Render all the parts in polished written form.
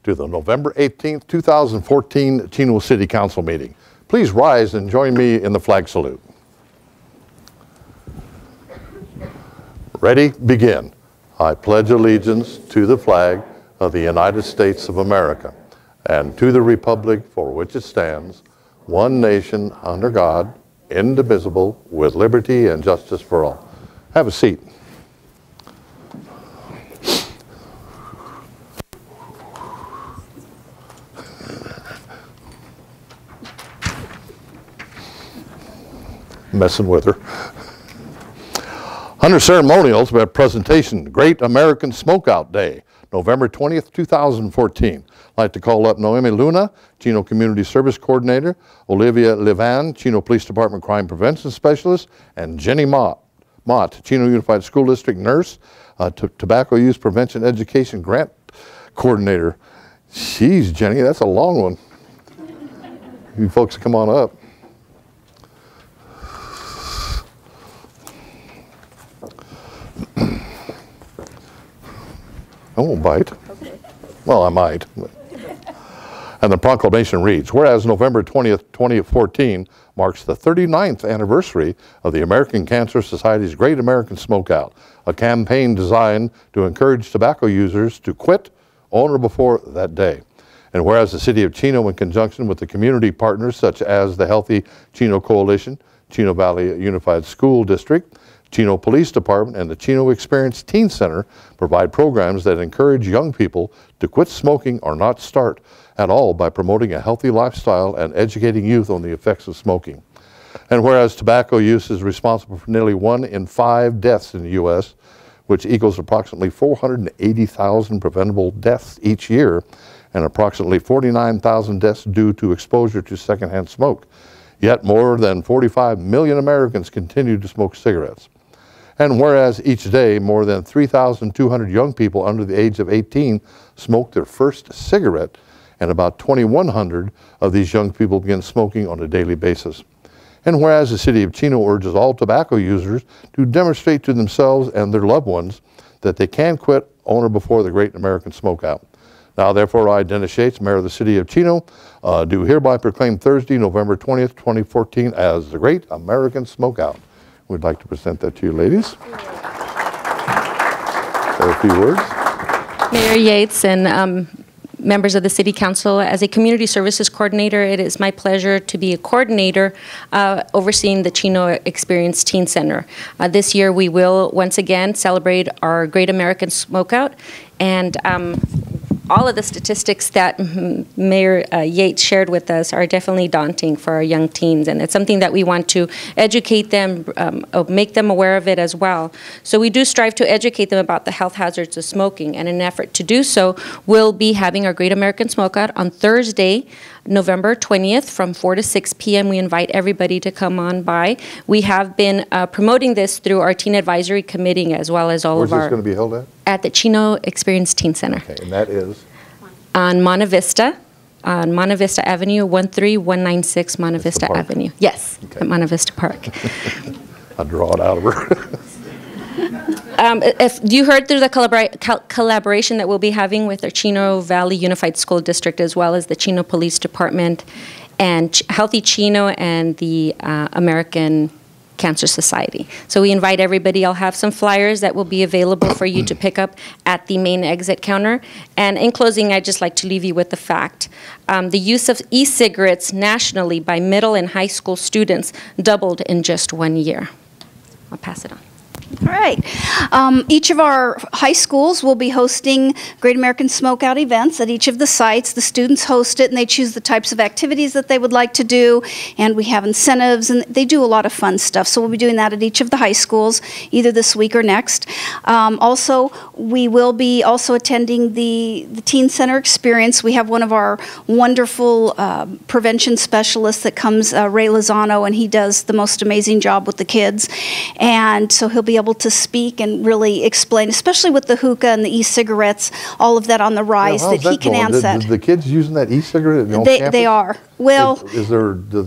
to the November 18th, 2014 Chino City Council meeting. Please rise and join me in the flag salute. Ready, begin. I pledge allegiance to the flag of the United States of America and to the republic for which it stands, one nation under God, indivisible, with liberty and justice for all. Have a seat. Messing with her. Under ceremonials, we have presentation, Great American Smokeout Day, November 20th, 2014. I'd like to call up Noemi Luna, Chino Community Service Coordinator, Olivia Levan, Chino Police Department Crime Prevention Specialist, and Jenny Mott, Chino Unified School District Nurse, Tobacco Use Prevention Education Grant Coordinator. Jeez, Jenny, that's a long one. You folks come on up. I won't bite. Okay. Well, I might. And the proclamation reads, whereas November 20th, 2014 marks the 39th anniversary of the American Cancer Society's Great American Smokeout, a campaign designed to encourage tobacco users to quit on or before that day. And whereas the City of Chino, in conjunction with the community partners such as the Healthy Chino Coalition, Chino Valley Unified School District, Chino Police Department, and the Chino Experience Teen Center provide programs that encourage young people to quit smoking or not start at all by promoting a healthy lifestyle and educating youth on the effects of smoking. And whereas tobacco use is responsible for nearly 1 in 5 deaths in the U.S., which equals approximately 480,000 preventable deaths each year, and approximately 49,000 deaths due to exposure to secondhand smoke. Yet more than 45 million Americans continue to smoke cigarettes. And whereas each day more than 3,200 young people under the age of 18 smoke their first cigarette, and about 2,100 of these young people begin smoking on a daily basis. And whereas the City of Chino urges all tobacco users to demonstrate to themselves and their loved ones that they can quit on or before the Great American Smokeout. Now, therefore, I, Dennis Shates, Mayor of the City of Chino, do hereby proclaim Thursday, November 20th, 2014 as the Great American Smokeout. We'd like to present that to you, ladies. Say a few words. Mayor Yates and members of the City Council, as a Community Services Coordinator, it is my pleasure to be a coordinator overseeing the Chino Experience Teen Center. This year we will once again celebrate our Great American Smokeout, and all of the statistics that Mayor Yates shared with us are definitely daunting for our young teens, and it's something that we want to educate them, make them aware of it as well. So we do strive to educate them about the health hazards of smoking, and in an effort to do so, we'll be having our Great American Smokeout on Thursday, November 20th from 4 to 6 p.m. We invite everybody to come on by. We have been promoting this through our Teen Advisory Committee as well as all of our... Where's this going to be held at? At the Chino Experience Teen Center. Okay, and that is? On Monte Vista Avenue, 13196 Monte Vista Avenue. Yes, okay. At Monte Vista Park. I'll draw it out of her. If you heard through the collaboration that we'll be having with our Chino Valley Unified School District as well as the Chino Police Department and Healthy Chino and the American Cancer Society. So we invite everybody. I'll have some flyers that will be available for you to pick up at the main exit counter. And in closing, I'd just like to leave you with the fact. The use of e-cigarettes nationally by middle and high school students doubled in just 1 year. I'll pass it on. All right. Each of our high schools will be hosting Great American Smokeout events at each of the sites. The students host it, and they choose the types of activities that they would like to do, and we have incentives, and they do a lot of fun stuff. So we'll be doing that at each of the high schools, either this week or next. Also, we will be also attending the Teen Center Experience. We have one of our wonderful prevention specialists that comes, Ray Lozano, and he does the most amazing job with the kids. And so he'll be able to speak and really explain, especially with the hookah and the e-cigarettes, all of that on the rise, that he can answer that. The kids using that e-cigarette on campus? They are. Well, does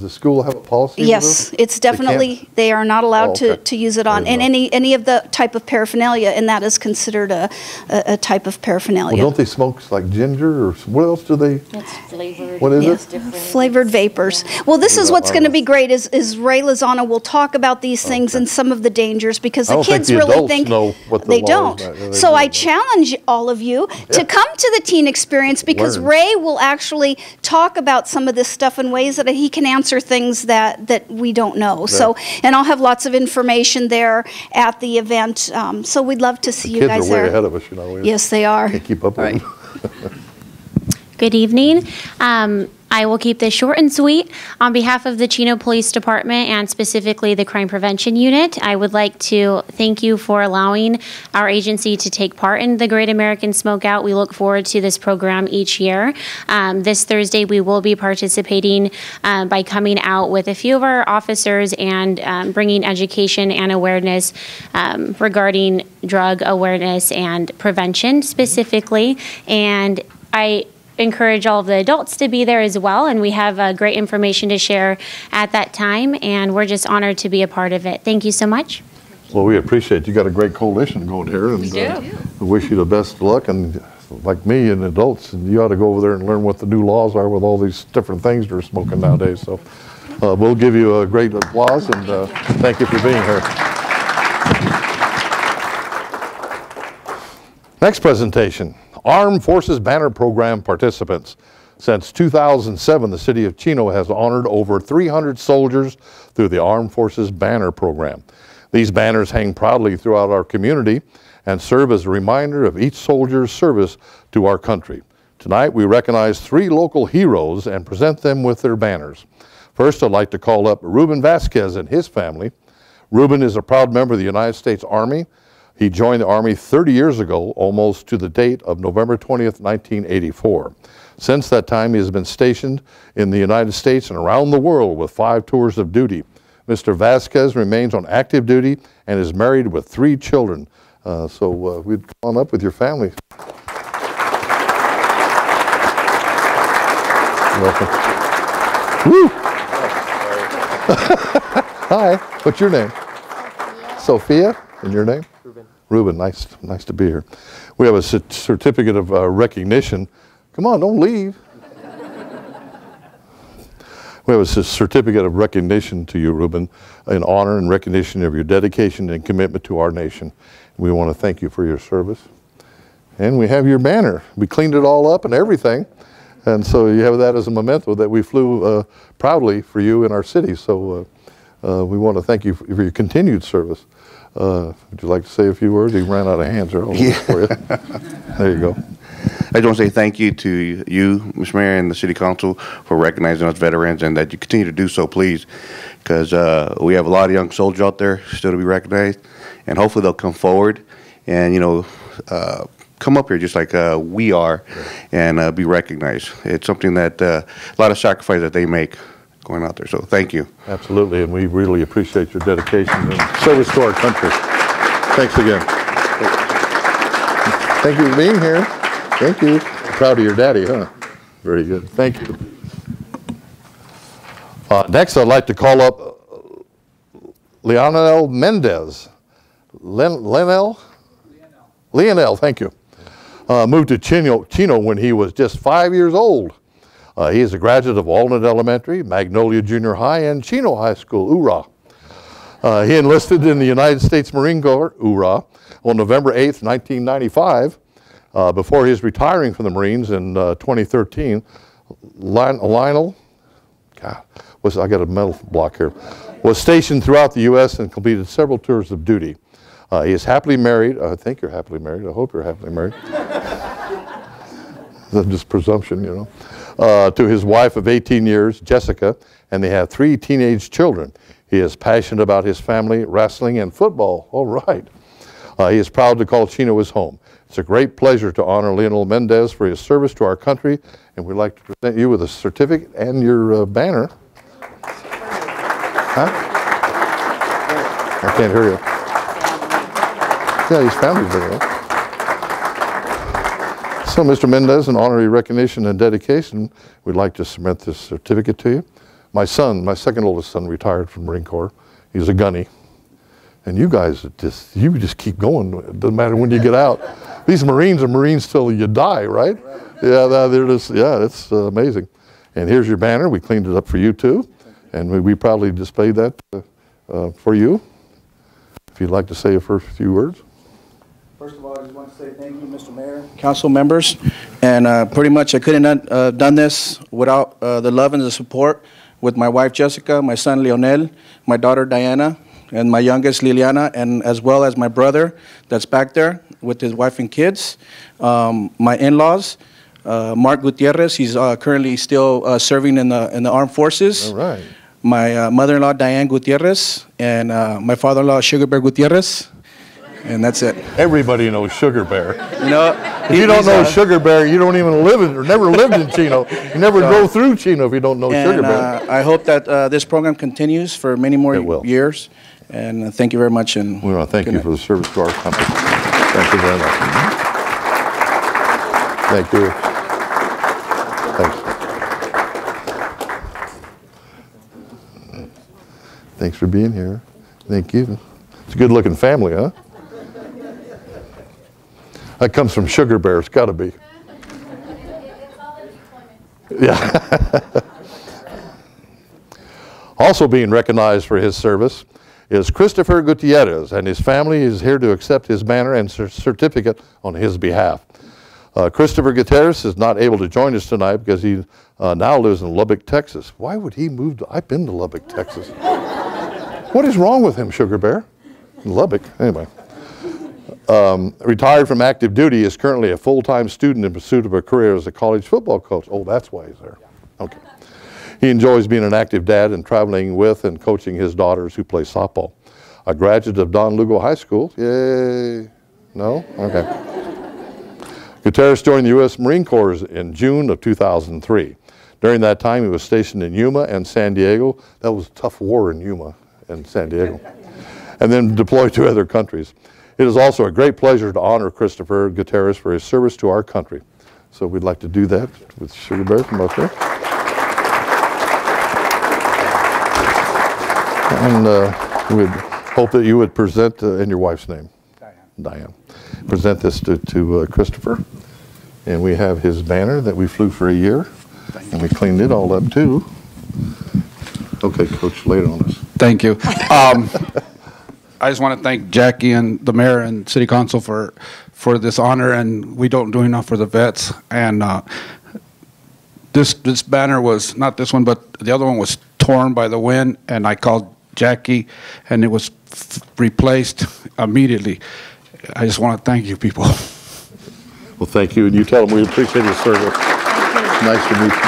the school have a policy? Yes, it's definitely, they are not allowed to use it on, and any of the type of paraphernalia, and that is considered a type of paraphernalia. Well, don't they smoke like ginger, or what else do they? It's flavored. What is it? Flavored vapors. Well, this is what's going to be great is Ray Lozano will talk about these things and some of the dangers, because the kids really think they don't. So I challenge all of you to come to the Teen Experience, because Ray will actually talk about some of this stuff in ways that he can answer things that we don't know. So, and I'll have lots of information there at the event. So we'd love to see you guys there. Kids are way ahead of us, you know. Yes, they are. Can't keep up with them. Good evening. I will keep this short and sweet. On behalf of the Chino Police Department and specifically the Crime Prevention Unit, I would like to thank you for allowing our agency to take part in the Great American Smokeout. We look forward to this program each year. This Thursday, we will be participating by coming out with a few of our officers and bringing education and awareness regarding drug awareness and prevention specifically. And I encourage all of the adults to be there as well, and we have great information to share at that time, and we're just honored to be a part of it. Thank you so much. Well, we appreciate it. You got a great coalition going here, and we wish you the best of luck. And like me and adults, and you ought to go over there and learn what the new laws are with all these different things they're smoking nowadays. So we'll give you a great applause, and thank you for being here. Next presentation. Armed Forces Banner Program participants. Since 2007, the city of Chino has honored over 300 soldiers through the Armed Forces Banner Program. These banners hang proudly throughout our community and serve as a reminder of each soldier's service to our country. Tonight, we recognize 3 local heroes and present them with their banners. First, I'd like to call up Ruben Vasquez and his family. Ruben is a proud member of the United States Army. He joined the Army 30 years ago, almost to the date of November 20th, 1984. Since that time, he has been stationed in the United States and around the world with 5 tours of duty. Mr. Vasquez remains on active duty and is married with 3 children. So we'd come on up with your family. Welcome. Woo! Hi, what's your name? Sophia. And your name? Ruben, nice to be here. We have a certificate of recognition. Come on, don't leave. We have a certificate of recognition to you, Ruben, in honor and recognition of your dedication and commitment to our nation. We want to thank you for your service. And we have your banner. We cleaned it all up and everything. And so you have that as a memento that we flew proudly for you in our city. So we want to thank you for your continued service. Would you like to say a few words? He ran out of hands there. For you. There you go. I just want to say thank you to you, Mr. Mayor, and the City Council for recognizing us veterans, and that you continue to do so, please, because we have a lot of young soldiers out there still to be recognized, and hopefully they'll come forward and, you know, come up here just like we are and be recognized. It's something that a lot of sacrifice that they make going out there. So thank you. Absolutely, and we really appreciate your dedication and service to our country. Thanks again. Thank you for being here. Thank you. Proud of your daddy, huh? Very good. Thank you. Next, I'd like to call up Lionel Mendez. Lionel, thank you. Moved to Chino when he was just 5 years old. He is a graduate of Walnut Elementary, Magnolia Junior High, and Chino High School, hoorah. He enlisted in the United States Marine Corps, hoorah, on November 8th, 1995. Before his retiring from the Marines in 2013, Lionel, God, I got a mental block here, was stationed throughout the U.S. and completed several tours of duty. He is happily married. I think you're happily married. I hope you're happily married. That's just presumption, you know. To his wife of 18 years, Jessica, and they have 3 teenage children. He is passionate about his family, wrestling, and football. All right. He is proud to call Chino his home. It's a great pleasure to honor Lionel Mendez for his service to our country, and we'd like to present you with a certificate and your banner. Huh? I can't hear you. Yeah, his family's been there. So, Mr. Mendez, in honorary recognition and dedication, we'd like to submit this certificate to you. My son, my second oldest son, retired from Marine Corps. He's a gunny. And you guys, you just keep going. It doesn't matter when you get out. These Marines are Marines till you die, right? Yeah, they're just, yeah, it's amazing. And here's your banner. We cleaned it up for you, too. And we proudly displayed that for you. If you'd like to say a first few words. First of all, I just want to say thank you, Mr. Mayor, council members. And pretty much I couldn't have done this without the love and the support with my wife, Jessica, my son, Leonel, my daughter, Diana, and my youngest, Liliana, and as well as my brother that's back there with his wife and kids. My in-laws, Mark Gutierrez, he's currently still serving in the armed forces. All right. My mother-in-law, Diane Gutierrez, and my father-in-law, Sugar Bear Gutierrez. And that's it. Everybody knows Sugar Bear. You know, if you don't know Sugar Bear, you don't even live in or never lived in Chino. You never go through Chino if you don't know Sugar Bear. I hope that this program continues for many more years. And thank you very much. And we want to thank you for the service to our company. Thank you very much. Thank you. Thanks. Thanks for being here. Thank you. It's a good-looking family, huh? That comes from Sugar Bear. It's got to be. Yeah. Also being recognized for his service is Christopher Gutierrez, and his family is here to accept his banner and certificate on his behalf. Christopher Gutierrez is not able to join us tonight because he now lives in Lubbock, Texas. Why would he move to? I've been to Lubbock, Texas. What is wrong with him, Sugar Bear? In Lubbock, anyway. Retired from active duty, is currently a full-time student in pursuit of a career as a college football coach. Oh, that's why he's there. Okay. He enjoys being an active dad and traveling with and coaching his daughters who play softball. A graduate of Don Lugo High School. Yay. No? Okay. Gutierrez joined the U.S. Marine Corps in June of 2003. During that time, he was stationed in Yuma and San Diego. That was a tough war in Yuma and San Diego. And then deployed to other countries. It is also a great pleasure to honor Christopher Gutierrez for his service to our country. So we'd like to do that with Sugar Bear from up here. And we'd hope that you would present, in your wife's name, Diane. Present this to Christopher. And we have his banner that we flew for a year. And we cleaned it all up too. Okay, Coach, lay it on us. Thank you. I just want to thank Jackie and the mayor and city council for this honor, and we don't do enough for the vets. And this banner was, not this one, but the other one was torn by the wind, and I called Jackie, and it was replaced immediately. I just want to thank you people. Well, thank you, and you tell them we appreciate your service. Nice to meet you.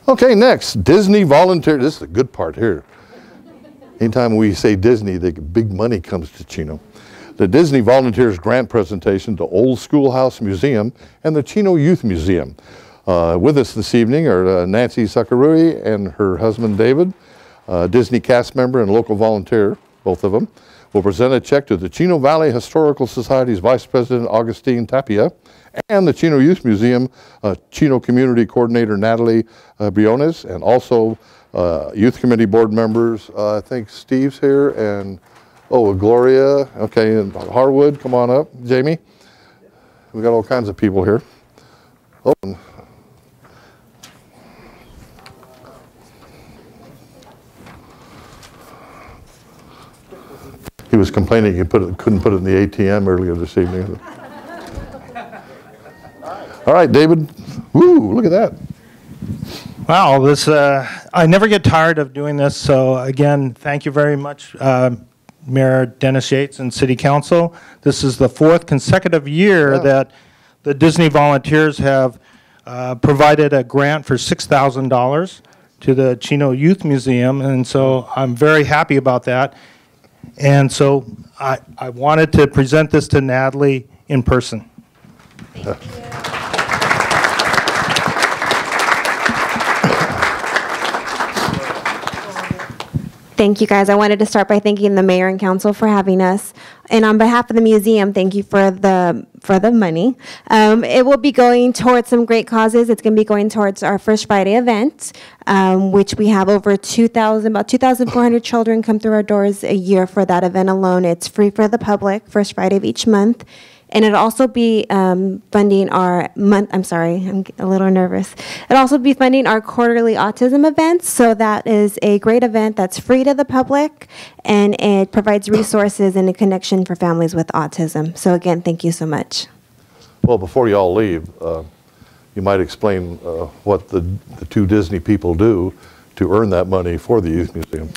Okay, next, Disney volunteer. This is a good part here. Anytime we say Disney, the big money comes to Chino. The Disney Volunteers Grant presentation to Old Schoolhouse Museum and the Chino Youth Museum. With us this evening are Nancy Sakurui and her husband David, Disney cast member and local volunteer, both of them, will present a check to the Chino Valley Historical Society's Vice President Augustine Tapia and the Chino Youth Museum Chino Community Coordinator Natalie Briones, and also Youth Committee board members. I think Steve's here, and Gloria, okay, and Harwood, come on up. Jamie, we got all kinds of people here. Oh. He was complaining he couldn't put it in the ATM earlier this evening. All right, David. Woo, look at that. Wow, this I never get tired of doing this. So again, thank you very much, Mayor Dennis Yates and City Council. This is the 4th consecutive year that the Disney Volunteers have provided a grant for $6,000 to the Chino Youth Museum, and so I'm very happy about that. And so I wanted to present this to Natalie in person. Thank you. Thank you, guys. I wanted to start by thanking the mayor and council for having us. And on behalf of the museum, thank you for the money. It will be going towards some great causes. It's going to be going towards our First Friday event, which we have over about 2,400 children come through our doors a year for that event alone. It's free for the public, First Friday of each month. And it'll also be funding our I'm a little nervous. It'll also be funding our quarterly autism events. So that is a great event that's free to the public, and it provides resources and a connection for families with autism. So again, thank you so much. Well, before you all leave, you might explain what the two Disney people do to earn that money for the Youth Museum.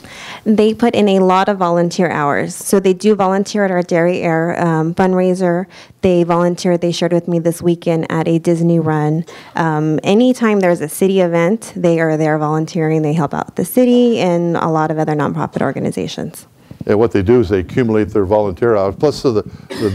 They put in a lot of volunteer hours. So they do volunteer at our Dairy Air fundraiser. They volunteer, they shared with me this weekend at a Disney run. Anytime there's a city event, they are there volunteering. They help out the city and a lot of other nonprofit organizations. Yeah, what they do is they accumulate their volunteer hours. Plus the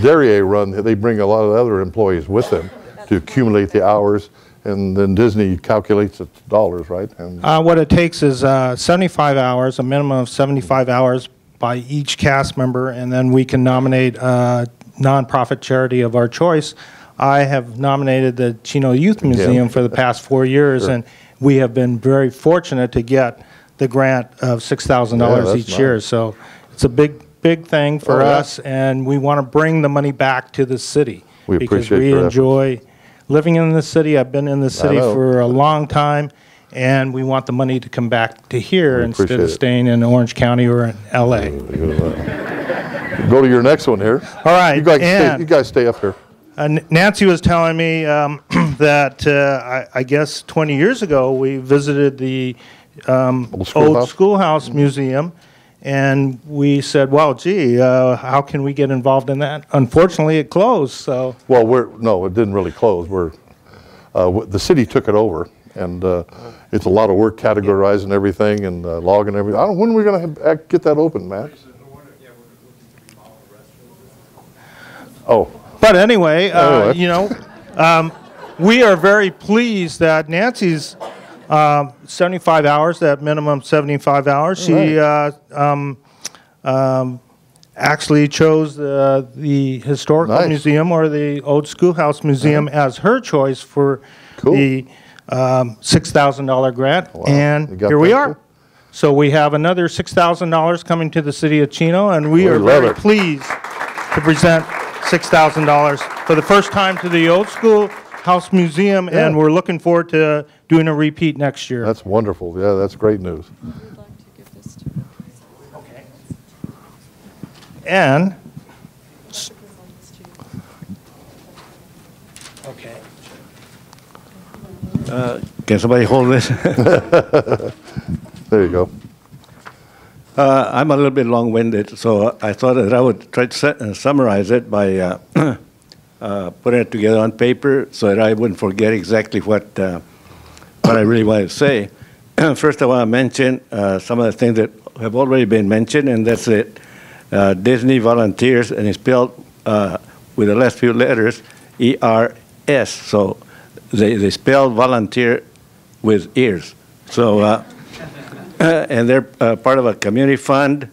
Dairy Air run, they bring a lot of other employees with them to accumulate the hours. And then Disney calculates its dollars, right? And what it takes is 75 hours, a minimum of 75 hours by each cast member, and then we can nominate a nonprofit charity of our choice. I have nominated the Chino Youth Museum for the past 4 years, and we have been very fortunate to get the grant of $6,000 each year. So it's a big thing for us, and we want to bring the money back to the city because we enjoy living in the city. I've been in the city for a long time, and we want the money to come back to here instead of staying in Orange County or in L.A. Go to your next one here. All right. You guys stay up here. Nancy was telling me that I guess 20 years ago we visited the Old Schoolhouse Museum, and we said, well, gee, how can we get involved in that? Unfortunately, it closed. So. Well, no, it didn't really close. The city took it over, and it's a lot of work categorizing everything and logging everything. When are we going to get that open, Max? Oh. But anyway, you know, we are very pleased that Nancy's 75 hours, that minimum 75 hours. She actually chose the Historical Museum or the Old Schoolhouse Museum as her choice for the $6,000 grant, and here we are. So we have another $6,000 coming to the city of Chino, and we are very pleased to present $6,000 for the first time to the Old Schoolhouse Museum, and we're looking forward to doing a repeat next year. That's wonderful. Yeah, that's great news. Okay. And okay. Can somebody hold this? There you go. I'm a little bit long-winded, so I thought that I would try to summarize it by putting it together on paper so that I wouldn't forget exactly what I really wanted to say. First, I want to mention some of the things that have already been mentioned, and that's it. Disney volunteers, and it's spelled with the last few letters, E-R-S. So they spell volunteer with ears. So, and they're part of a community fund,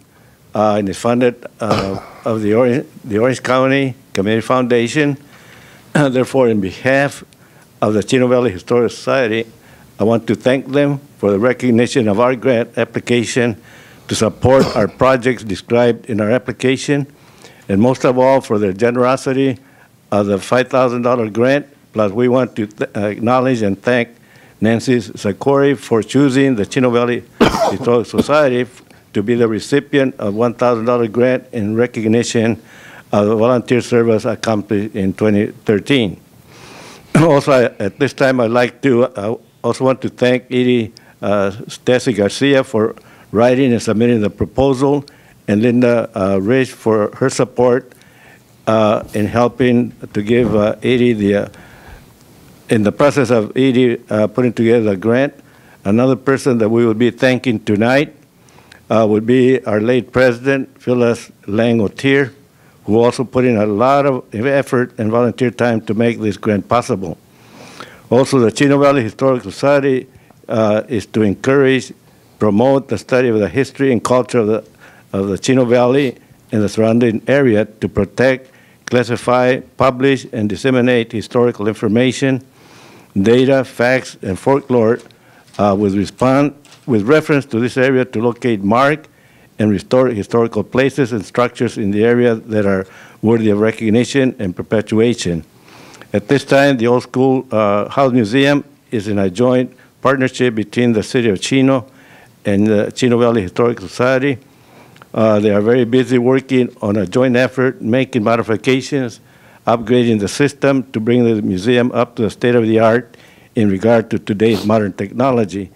and it's funded of the Orange County Community Foundation. Therefore, in behalf of the Chino Valley Historical Society, I want to thank them for the recognition of our grant application to support our projects described in our application, and most of all for their generosity of the $5,000 grant. Plus, we want to acknowledge and thank Nancy Sakori for choosing the Chino Valley Historical Society to be the recipient of $1,000 grant in recognition of the volunteer service accomplished in 2013. Also, at this time, I'd like to also want to thank Edie Stacey Garcia for writing and submitting the proposal, and Linda Rich for her support in helping to give Edie in the process of Edie putting together the grant. Another person that we will be thanking tonight would be our late president, Phyllis Lang O'Tear, who also put in a lot of effort and volunteer time to make this grant possible. Also, the Chino Valley Historical Society is to encourage promote the study of the history and culture of the Chino Valley and the surrounding area, to protect, classify, publish, and disseminate historical information, data, facts, and folklore with reference to this area, to locate, mark, and restore historical places and structures in the area that are worthy of recognition and perpetuation. At this time, the Old School House Museum is in a joint partnership between the City of Chino and the Chino Valley Historical Society. They are very busy working on a joint effort, making modifications, upgrading the system to bring the museum up to the state of the art in regard to today's modern technology.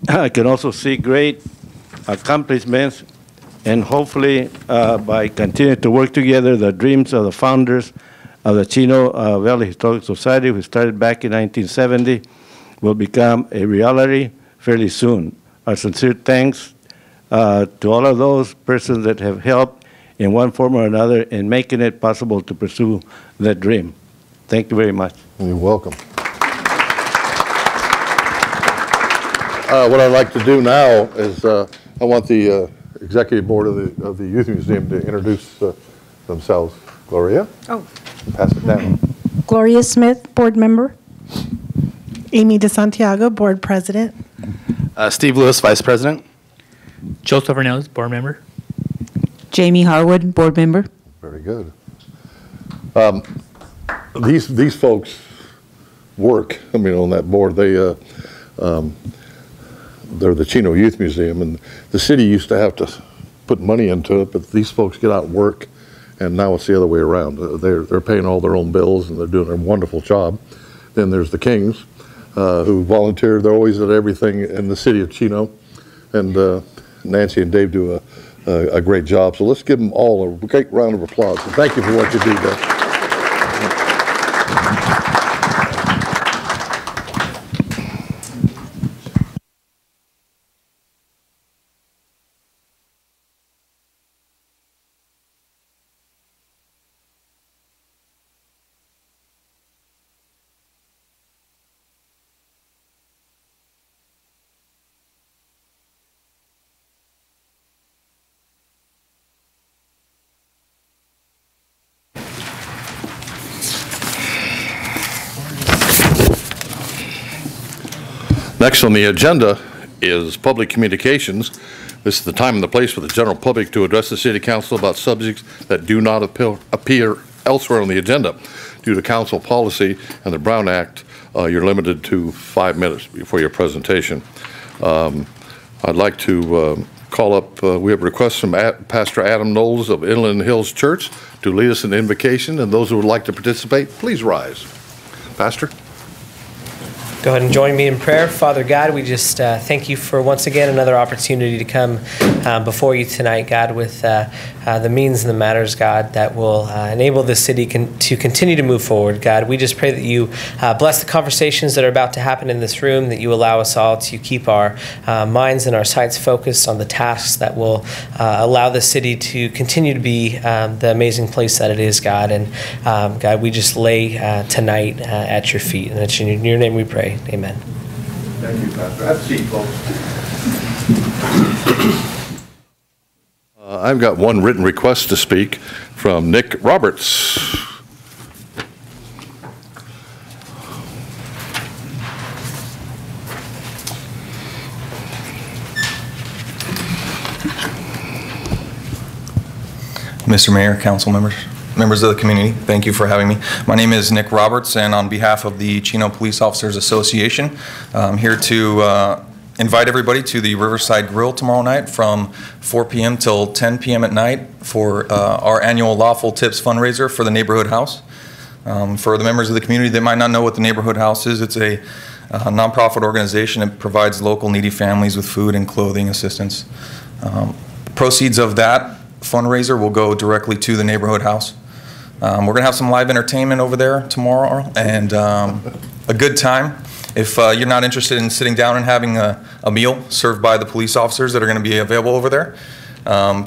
I can also see great accomplishments, and hopefully by continuing to work together, the dreams of the founders of the Chino Valley Historical Society, who started back in 1970, will become a reality fairly soon. Our sincere thanks to all of those persons that have helped in one form or another in making it possible to pursue that dream. Thank you very much. You're welcome. What I'd like to do now is I want the executive board of the Youth Museum to introduce themselves. Gloria? Oh. Pass it down. Gloria Smith, board member. Amy DeSantiago, board president. Steve Lewis, vice president. Joseph Ornelas, board member. Jamie Harwood, board member. Very good. These folks work, I mean, on that board. They're the Chino Youth Museum, and the city used to have to put money into it, but these folks get out and work, and now it's the other way around. They're paying all their own bills, and they're doing a wonderful job. Then there's the Kings, who volunteer. They're always at everything in the city of Chino, and Nancy and Dave do a great job. So let's give them all a great round of applause. And thank you for what you do, Dave. Next on the agenda is public communications. This is the time and the place for the general public to address the City Council about subjects that do not appear elsewhere on the agenda. Due to council policy and the Brown Act, you're limited to 5 minutes for your presentation. I'd like to call up, we have requests from Pastor Adam Knowles of Inland Hills Church to lead us in invocation, and those who would like to participate, please rise. Pastor? Go ahead and join me in prayer. Father God, we just thank you for once again another opportunity to come before you tonight, God, with the means and the matters, God, that will enable this city to continue to move forward. God, we just pray that you bless the conversations that are about to happen in this room, that you allow us all to keep our minds and our sights focused on the tasks that will allow the city to continue to be the amazing place that it is, God. And God, we just lay tonight at your feet. And it's in your name we pray. Amen. Thank you, Pastor. Have a seat, folks. I've got one written request to speak from Nick Roberts. Mr. Mayor, council members, members of the community, thank you for having me. My name is Nick Roberts, and on behalf of the Chino Police Officers Association, I'm here to invite everybody to the Riverside Grill tomorrow night from 4 p.m. till 10 p.m. at night for our annual Lawful Tips fundraiser for the Neighborhood House. For the members of the community that might not know what the Neighborhood House is, it's a nonprofit organization that provides local needy families with food and clothing assistance. Proceeds of that fundraiser will go directly to the Neighborhood House. We're going to have some live entertainment over there tomorrow and a good time. If you're not interested in sitting down and having a meal served by the police officers that are going to be available over there,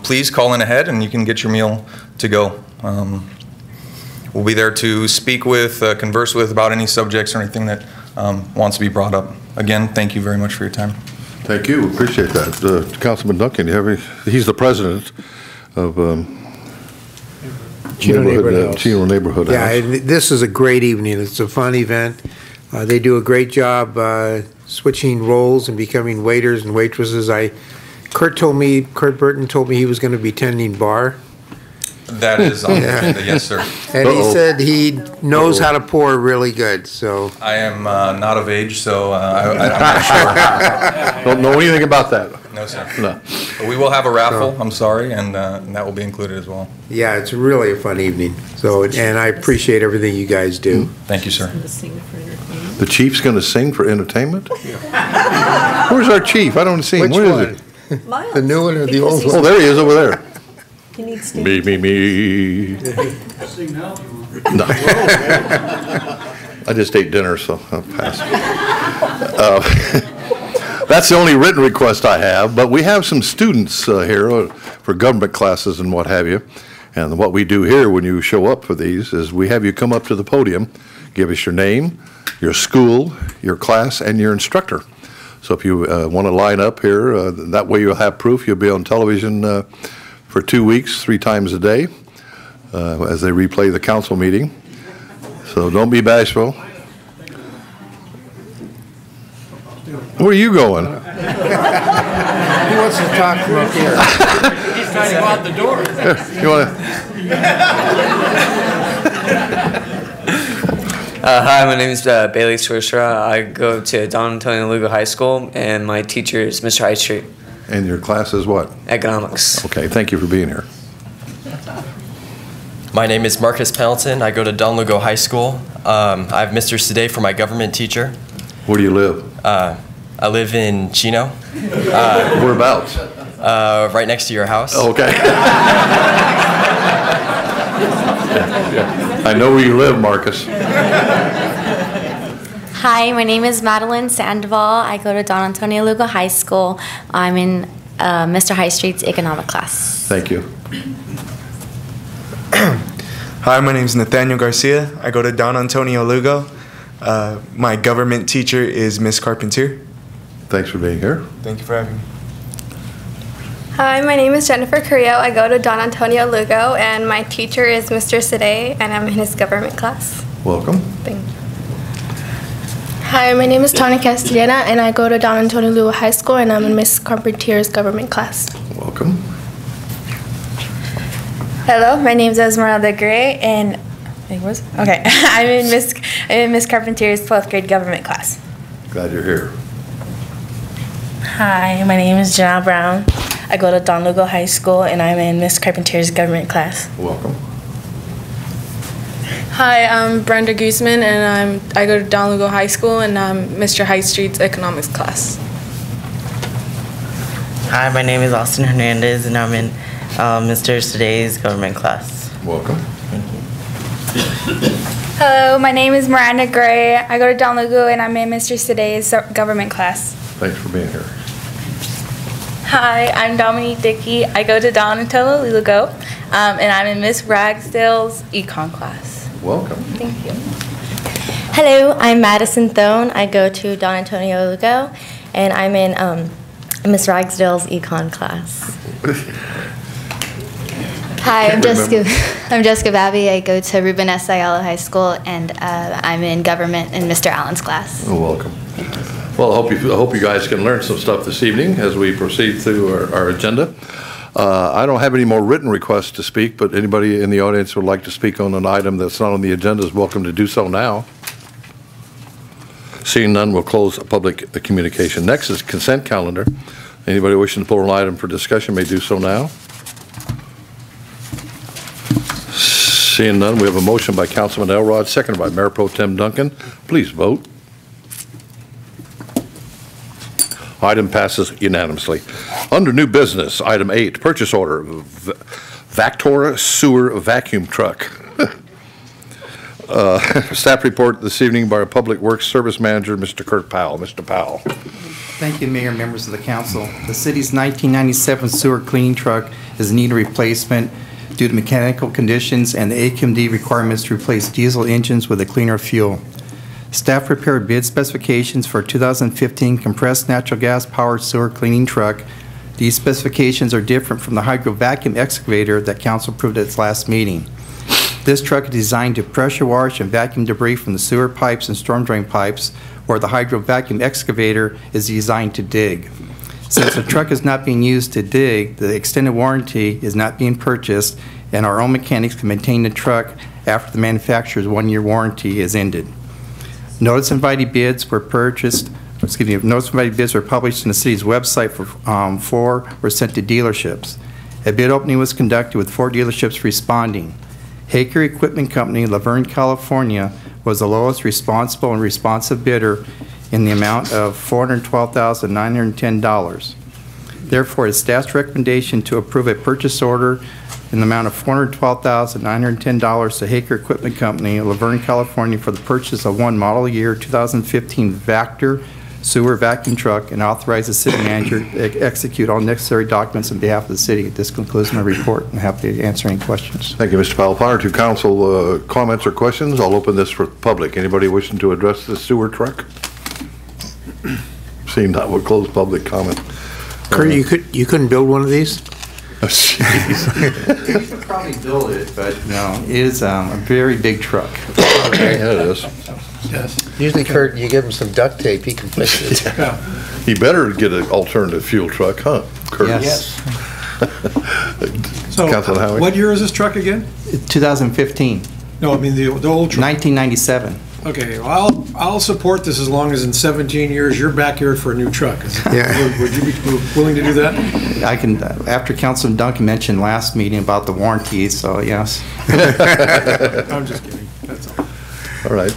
please call in ahead and you can get your meal to go. We'll be there to speak with, converse with about any subjects or anything that wants to be brought up. Again, thank you very much for your time. Thank you. Appreciate that. Councilman Duncan, he's the president of Chino Neighborhood House. Chino Neighborhood House. Yeah, this is a great evening. It's a fun event. They do a great job switching roles and becoming waiters and waitresses. Kurt Burton told me he was going to be tending bar. That is on the agenda, yes, sir. And he said he knows how to pour really good, so. I am not of age, so I'm not sure. Don't know anything about that. No, sir. No. But we will have a raffle, I'm sorry, and that will be included as well. Yeah, it's really a fun evening. So, and I appreciate everything you guys do. Thank you, sir. The chief's going to sing for entertainment? Where's our chief? I don't see him. Which Where one? is he? The new one or the old one? Oh, there he is over there. He needs to. Me. No. I just ate dinner, so I'll pass. That's the only written request I have, but we have some students here for government classes and what have you. And what we do here when you show up for these is we have you come up to the podium, give us your name, your school, your class, and your instructor. So if you want to line up here, that way you'll have proof. You'll be on television for 2 weeks, 3 times a day, as they replay the council meeting. So don't be bashful. Where are you going? He wants to talk from up here. He's trying to go out the door. You want to? Hi, my name is Bailey Sorcerer. I go to Don Antonio Lugo High School, and my teacher is Mr. High Street. And your class is what? Economics. Okay, thank you for being here. My name is Marcus Pendleton. I go to Don Lugo High School. I have Mr. Sade for my government teacher. Where do you live? I live in Chino. Whereabouts? Right next to your house. Okay. I know where you live, Marcus. Hi, my name is Madeline Sandoval. I go to Don Antonio Lugo High School. I'm in Mr. High Street's economic class. Thank you. Hi, my name is Nathaniel Garcia. I go to Don Antonio Lugo. My government teacher is Miss Carpentier. Thanks for being here. Thank you for having me. Hi, my name is Jennifer Carrillo. I go to Don Antonio Lugo, and my teacher is Mr. Sade, and I'm in his government class. Welcome. Thank you. Hi, my name is Tony Castellana, and I go to Don Antonio Lugo High School, and I'm in Miss Carpentier's government class. Welcome. Hello, my name is Esmeralda Gray, and I'm in Miss Carpentier's 12th grade government class. Glad you're here. Hi, my name is Janelle Brown. I go to Don Lugo High School, and I'm in Miss Carpentier's government class. Welcome. Hi, I'm Brenda Guzman, and I go to Don Lugo High School, and I'm Mr. High Street's economics class. Hi, my name is Austin Hernandez, and I'm in Mr. Sade's government class. Welcome. Thank you. Hello, my name is Miranda Gray. I go to Don Lugo, and I'm in Mr. Sade's government class. Thanks for being here. Hi, I'm Dominique Dickey. I go to Don Antonio Lugo, and I'm in Miss Ragsdale's econ class. Welcome. Thank you. Hello, I'm Madison Thone. I go to Don Antonio Lugo, and I'm in Miss Ragsdale's econ class. Hi, I'm Jessica Babby. I go to Ruben S. Ayala High School, and I'm in government in Mr. Allen's class. Oh, welcome. Well, I hope you guys can learn some stuff this evening as we proceed through our agenda. I don't have any more written requests to speak, but anybody in the audience who would like to speak on an item that's not on the agenda is welcome to do so now. Seeing none, we'll close public communication. Next is consent calendar. Anybody wishing to pull an item for discussion may do so now. Seeing none, we have a motion by Councilman Elrod, seconded by Mayor Pro Tem Duncan. Please vote. Item passes unanimously. Under new business, item 8, purchase order, Vactora sewer vacuum truck. Staff report this evening by our Public Works Service Manager, Mr. Kurt Powell. Mr. Powell. Thank you, Mayor and members of the council. The city's 1997 sewer cleaning truck is in need of replacement due to mechanical conditions and the AQMD requirements to replace diesel engines with a cleaner fuel. Staff prepared bid specifications for 2015 compressed natural gas powered sewer cleaning truck. These specifications are different from the hydro vacuum excavator that council approved at its last meeting. This truck is designed to pressure wash and vacuum debris from the sewer pipes and storm drain pipes, where the hydro vacuum excavator is designed to dig. Since the truck is not being used to dig, the extended warranty is not being purchased, and our own mechanics can maintain the truck after the manufacturer's one-year warranty is ended. Notice invited bids were published in the city's website were sent to dealerships. A bid opening was conducted with 4 dealerships responding. Haker Equipment Company, Laverne, California, was the lowest responsible and responsive bidder in the amount of $412,910. Therefore, it's staff's recommendation to approve a purchase order in the amount of $412,910 to Haker Equipment Company, Laverne, California, for the purchase of one model year 2015 Vector sewer vacuum truck, and authorize the city manager to execute all necessary documents on behalf of the city. This concludes my report. I'm happy to answer any questions. Thank you, Mr. Powell. Prior to council comments or questions, I'll open this for the public. Anybody wishing to address the sewer truck? Seeing that, we'll close public comment. Kurt, you couldn't build one of these? Oh, jeez. You could probably build it, but no, it is a very big truck. Okay, yeah, it is. Yes. Usually, Kurt, you give him some duct tape, he can fix it. Yeah. He better get an alternative fuel truck, huh, Kurt? Yes. So, Councilman Howie? what year is this truck again? 2015. No, I mean the old truck. 1997. Okay, well, I'll support this as long as in 17 years you're back here for a new truck. Yeah. Would you be willing to do that? I can, after Councilman Duncan mentioned last meeting about the warranties, so yes. I'm just kidding, that's all. All right,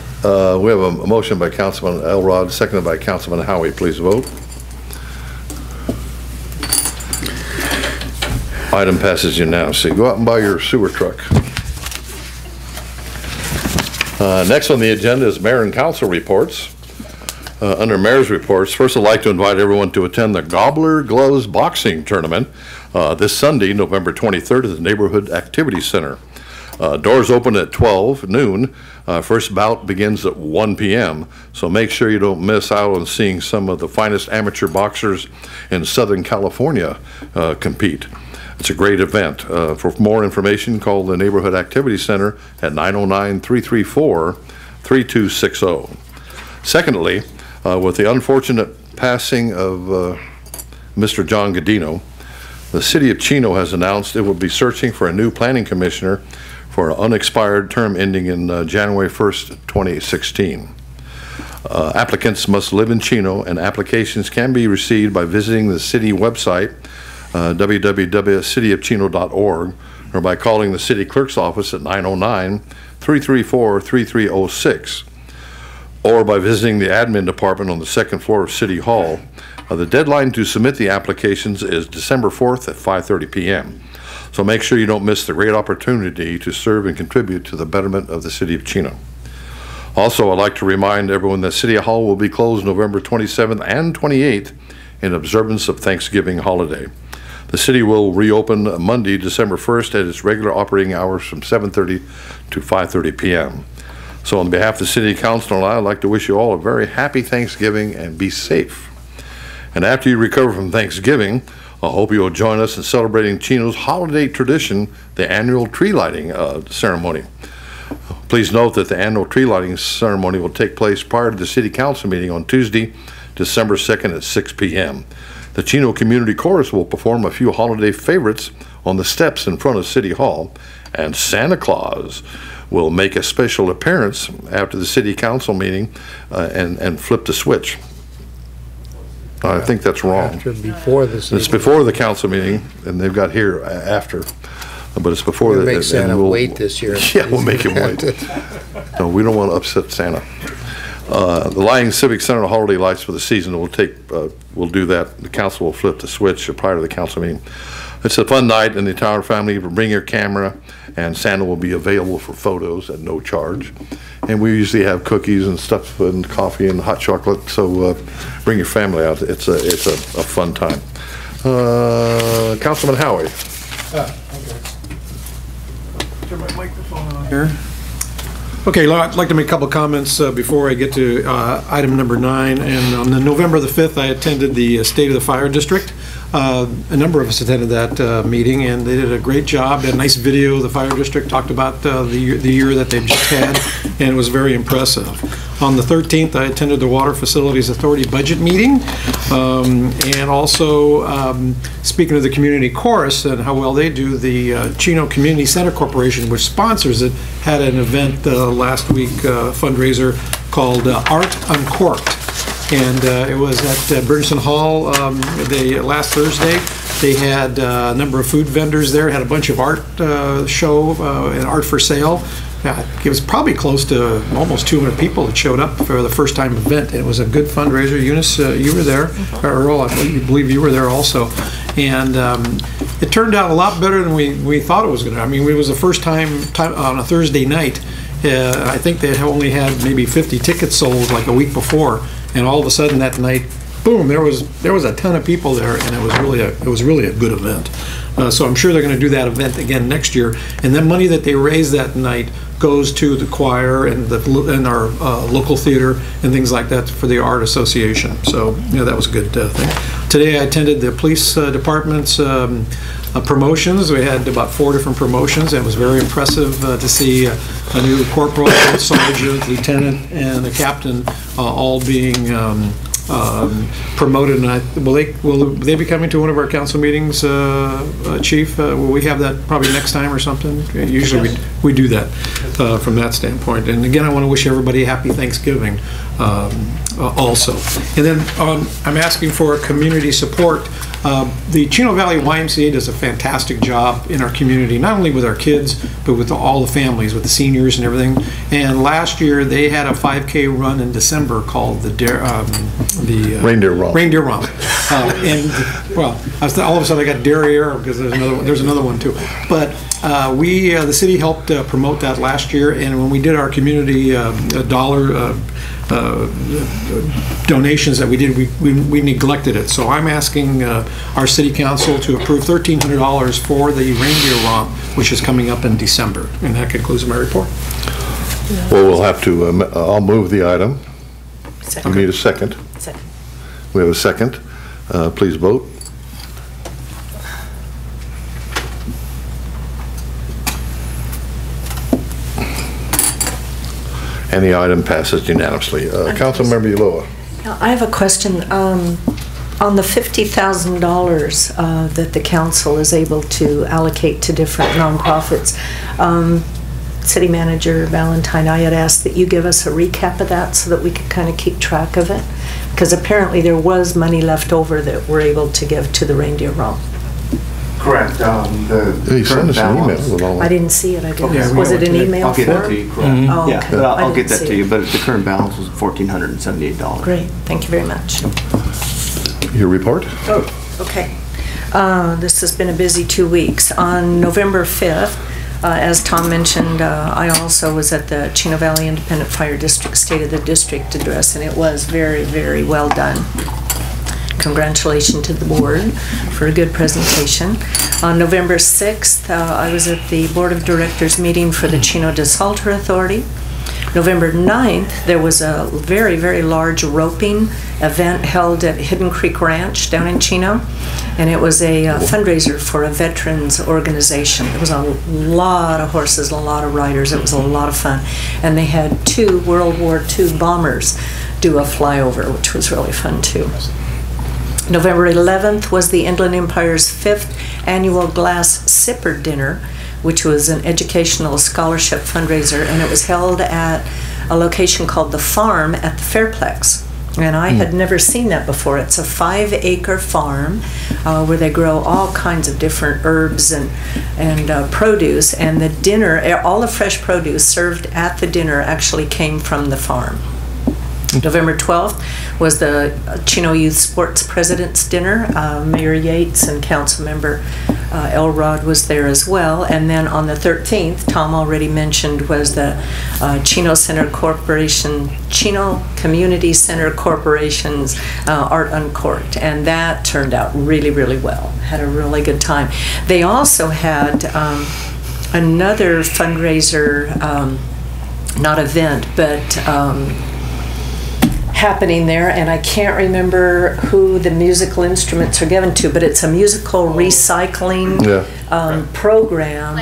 we have a motion by Councilman Elrod, seconded by Councilman Howie. Please vote. Item passes unanimously. Go out and buy your sewer truck. Next on the agenda is mayor and council reports. Under mayor's reports, first I'd like to invite everyone to attend the Gobbler Gloves Boxing Tournament this Sunday, November 23rd at the Neighborhood Activity Center. Doors open at 12 noon. First bout begins at 1 p.m. So make sure you don't miss out on seeing some of the finest amateur boxers in Southern California compete. It's a great event. For more information, call the Neighborhood Activity Center at 909-334-3260. Secondly, with the unfortunate passing of Mr. John Godino, the city of Chino has announced it will be searching for a new planning commissioner for an unexpired term ending in January 1st, 2016. Applicants must live in Chino, and applications can be received by visiting the city website, www.cityofchino.org, or by calling the city clerk's office at 909-334-3306, or by visiting the admin department on the second floor of City Hall. The deadline to submit the applications is December 4th at 5:30 p.m. So make sure you don't miss the great opportunity to serve and contribute to the betterment of the city of Chino. Also, I'd like to remind everyone that City Hall will be closed November 27th and 28th in observance of Thanksgiving holiday. The city will reopen Monday, December 1st at its regular operating hours from 7:30 to 5:30 p.m. So on behalf of the City Council and I'd like to wish you all a very happy Thanksgiving and be safe. And after you recover from Thanksgiving, I hope you'll join us in celebrating Chino's holiday tradition, the annual tree lighting ceremony. Please note that the annual tree lighting ceremony will take place prior to the City Council meeting on Tuesday, December 2nd at 6 p.m. The Chino Community Chorus will perform a few holiday favorites on the steps in front of City Hall, and Santa Claus will make a special appearance after the City Council meeting and flip the switch. I think that's wrong. Before the It's before the council meeting, and they've got here after, but it's before We'll the. make Santa wait this year. Yeah, we'll make him wait. No, we don't want to upset Santa. The Lying Civic Center holiday lights for the season will we'll do that. The council will flip the switch prior to the council meeting. It's a fun night, and the entire family will bring your camera, and Santa will be available for photos at no charge. And we usually have cookies and stuff and coffee and hot chocolate, so bring your family out. It's a fun time. Councilman Howie. Okay. Turn my microphone on here. Okay, I'd like to make a couple comments before I get to item number 9. And on November the 5th, I attended the State of the Fire District. A number of us attended that meeting, and they did a great job. They had a nice video. The Fire District talked about the year that they've just had, and it was very impressive. On the 13th, I attended the Water Facilities Authority budget meeting, and also, speaking of the community chorus and how well they do, the Chino Community Center Corporation, which sponsors it, had an event last week, fundraiser called Art Uncorked. And it was at Bernson Hall last Thursday. They had a number of food vendors there, had a bunch of art show and art for sale. It was probably close to almost 200 people that showed up for the first time event. It was a good fundraiser. Eunice, you were there. Earl, I believe you were there also. And it turned out a lot better than we thought it was going to. I mean, it was the first time on a Thursday night. I think they had only had maybe 50 tickets sold like a week before. And all of a sudden that night, boom, there was a ton of people there, and it was really a good event. So I'm sure they're going to do that event again next year. And the money that they raise that night goes to the choir and our local theater and things like that for the Art Association. So that was a good thing. Today I attended the police department's promotions. We had about 4 different promotions, and it was very impressive to see a new corporal, sergeant, lieutenant, and a captain all being promoted. And will they be coming to one of our council meetings, Chief? Will we have that probably next time or something? Usually we do that from that standpoint. And again, I want to wish everybody a happy Thanksgiving also. And then I'm asking for community support. The Chino Valley YMCA does a fantastic job in our community, not only with our kids, but with all the families, with the seniors and everything. And last year they had a 5K run in December called the Reindeer Romp. Reindeer Romp. And well, all of a sudden I got derriere because there's another one too. But the city helped promote that last year, and when we did our community dollar donations that we did, we neglected it. So I'm asking our city council to approve $1,300 for the Reindeer Romp, which is coming up in December. And that concludes my report. Well, we'll have to, I'll move the item. Second. You need a second. Second. We have a second. Please vote. And the item passes unanimously. Councilmember Ulloa. I have a question. On the $50,000 that the council is able to allocate to different nonprofits, City Manager Valentine, I had asked that you give us a recap of that so that we could kind of keep track of it, because apparently there was money left over that we're able to give to the Reindeer Romp. Correct. He sent us an email with all that. I didn't see it, I guess. Yeah, was it an email I'll get that to you, correct. Oh, yeah, okay. but I'll I get didn't that to see you, it. but the current balance was $1,478. Great, thank you very much. Your report? Oh, okay. This has been a busy 2 weeks. On November 5th, as Tom mentioned, I also was at the Chino Valley Independent Fire District State of the District address, and it was very, very well done. Congratulations to the board for a good presentation. On November 6th, I was at the Board of Directors meeting for the Chino Desalter Authority. November 9th, there was a very, very large roping event held at Hidden Creek Ranch down in Chino, and it was a fundraiser for a veterans organization. There was a lot of horses, a lot of riders. It was a lot of fun, and they had 2 World War II bombers do a flyover, which was really fun too. November 11th was the Inland Empire's 5th annual Glass Sipper Dinner, which was an educational scholarship fundraiser, and it was held at a location called The Farm at the Fairplex. And I had never seen that before. It's a 5-acre farm where they grow all kinds of different herbs and produce, and the dinner, all the fresh produce served at the dinner actually came from the farm. November 12th was the Chino Youth Sports President's Dinner. Mayor Yates and Councilmember Elrod was there as well. And then on the 13th, Tom already mentioned, was the Chino Community Center Corporation's Art Uncorked. And that turned out really, really well. Had a really good time. They also had another fundraiser not event, but happening there, and I can't remember who the musical instruments are given to, but it's a musical recycling program.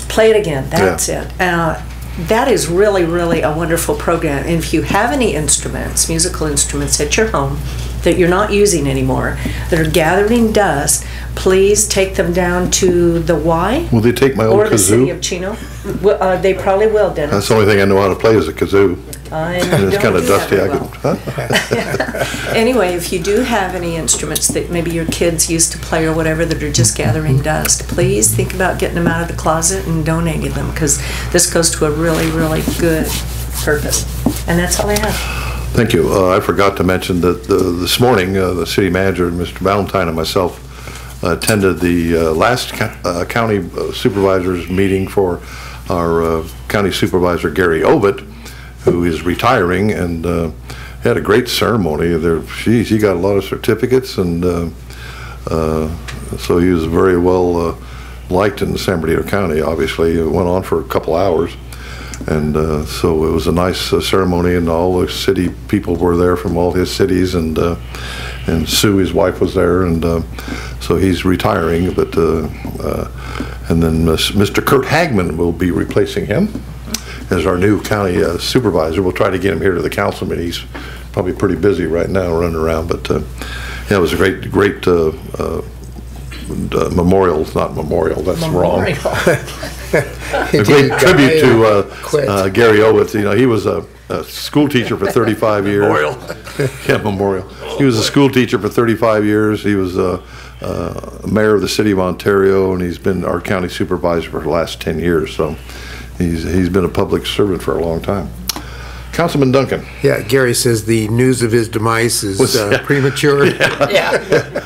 Play It Again, that's it. That is really, really a wonderful program. And if you have any instruments, musical instruments at your home that you're not using anymore, that are gathering dust, please take them down to the Y. Will they take my old kazoo? Or the city of Chino. They probably will, Dennis. That's the only thing I know how to play is a kazoo. And it's kind of dusty. Anyway, if you do have any instruments that maybe your kids used to play or whatever that are just gathering dust, please think about getting them out of the closet and donating them, because this goes to a really, really good purpose. And that's all I have. Thank you. I forgot to mention that this morning, the city manager, Mr. Valentine, and myself attended the last county supervisors meeting for our county supervisor, Gary Obit, who is retiring, and had a great ceremony. He got a lot of certificates, and so he was very well liked in San Bernardino County. Obviously, it went on for a couple hours. And so it was a nice ceremony, and all the city people were there from all his cities, and Sue, his wife, was there, and so he's retiring. But and then Mr. Kurt Hagman will be replacing him as our new county supervisor. We'll try to get him here to the council meeting. He's probably pretty busy right now running around, but yeah, it was a great memorial. Not memorial. That's wrong. A great tribute to Gary Owens. You know, he was a school teacher for 35 years. Memorial. Yeah, memorial. He was a school teacher for 35 years. He was mayor of the city of Ontario, and he's been our county supervisor for the last 10 years. So he's been a public servant for a long time. Councilman Duncan. Yeah, Gary says the news of his demise is premature. Yeah.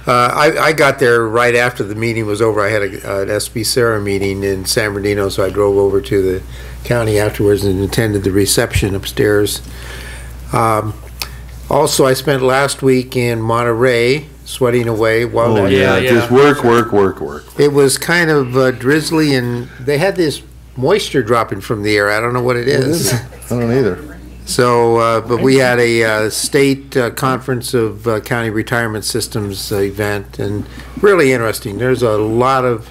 I got there right after the meeting was over. I had an SB Sarah meeting in San Bernardino, so I drove over to the county afterwards and attended the reception upstairs. Also, I spent last week in Monterey, sweating away. Just work. It was kind of drizzly, and they had this moisture dropping from the air. I don't know what it is. I don't either. So, but we had a state conference of county retirement systems event, and really interesting. There's a lot of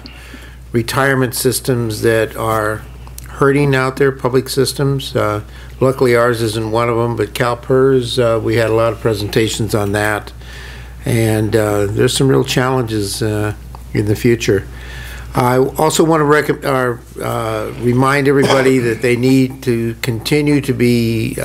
retirement systems that are hurting out there, public systems. Luckily ours isn't one of them, but CalPERS, we had a lot of presentations on that. And there's some real challenges in the future. I also want to remind everybody that they need to continue to be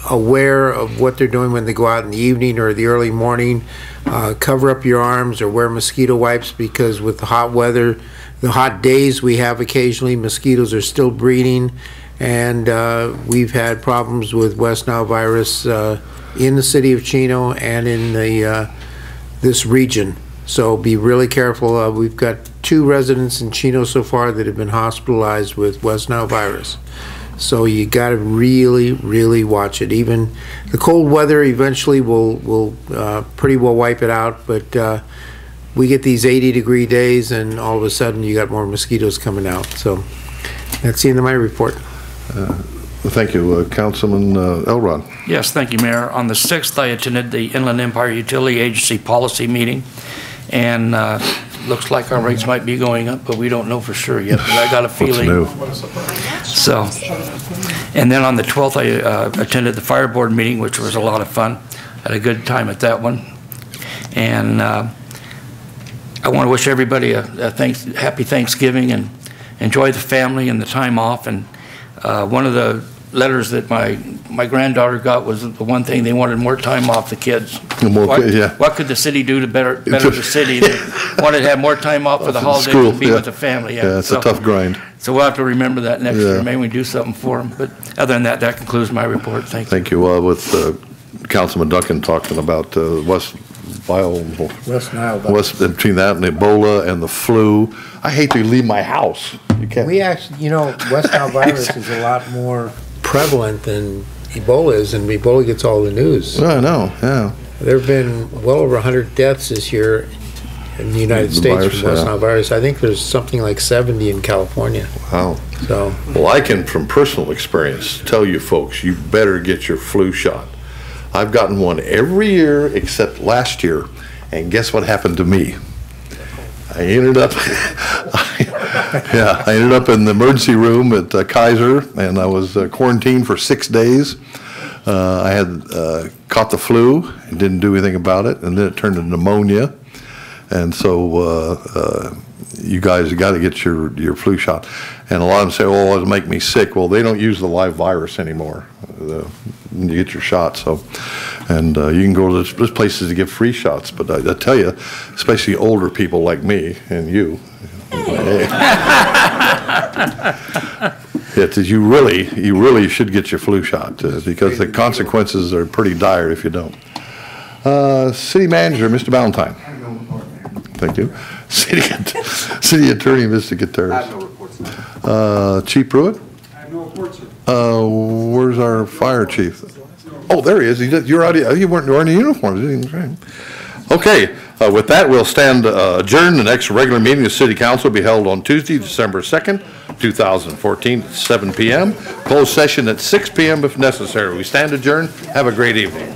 aware of what they're doing when they go out in the evening or the early morning. Cover up your arms or wear mosquito wipes, because with the hot weather, the hot days we have occasionally, mosquitoes are still breeding, and we've had problems with West Nile virus in the city of Chino and in this region. So be really careful. We've got 2 residents in Chino so far that have been hospitalized with West Nile virus. So you got to really, really watch it. Even the cold weather eventually will pretty well wipe it out, but we get these 80-degree days, and all of a sudden you got more mosquitoes coming out. So that's the end of my report. Thank you. Councilman Elrod. Yes, thank you, Mayor. On the 6th, I attended the Inland Empire Utility Agency policy meeting, and looks like our rates might be going up, but we don't know for sure yet. But I got a feeling. So, and then on the 12th, I attended the fire board meeting, which was a lot of fun. Had a good time at that one, and I want to wish everybody a happy Thanksgiving and enjoy the family and the time off. And one of the letters that my granddaughter got was the one thing they wanted: more time off the kids. What could the city do to better the city? They wanted to have more time off for the holidays and be with the family. Yeah, it's a tough grind. So we'll have to remember that next year. Maybe we do something for them. But other than that, that concludes my report. Thank you. Thank you. With Councilman Duncan talking about West Nile virus. Between that and Ebola and the flu, I hate to leave my house. You can't. We actually, West Nile virus is a lot more prevalent than Ebola is, and Ebola gets all the news. I know, yeah. There have been well over 100 deaths this year, in the United States from West Nile virus. I think there's something like 70 in California. Wow. So, well, I can, from personal experience, tell you folks, you better get your flu shot. I've gotten one every year except last year, and guess what happened to me? I ended up, I ended up in the emergency room at Kaiser, and I was quarantined for 6 days. I had caught the flu and didn't do anything about it, and then it turned into pneumonia. And so you guys got to get your flu shot. And a lot of them say, oh, it'll make me sick. Well, they don't use the live virus anymore. You get your shot. So, and you can go to there's places to get free shots. But I tell you, especially older people like me and you, you really should get your flu shot because the consequences are pretty dire if you don't. City Manager, Mr. Valentine. Thank you. City Attorney, Mr. Gutierrez. I have no reports. Chief Pruitt? I have no reports, sir. Where's our fire chief? Oh, there he is. You're out. You weren't wearing a uniform. Okay. With that, we'll stand adjourned. The next regular meeting of City Council will be held on Tuesday, December 2nd, 2014, at 7 p.m. Closed session at 6 p.m. if necessary. We stand adjourned. Have a great evening.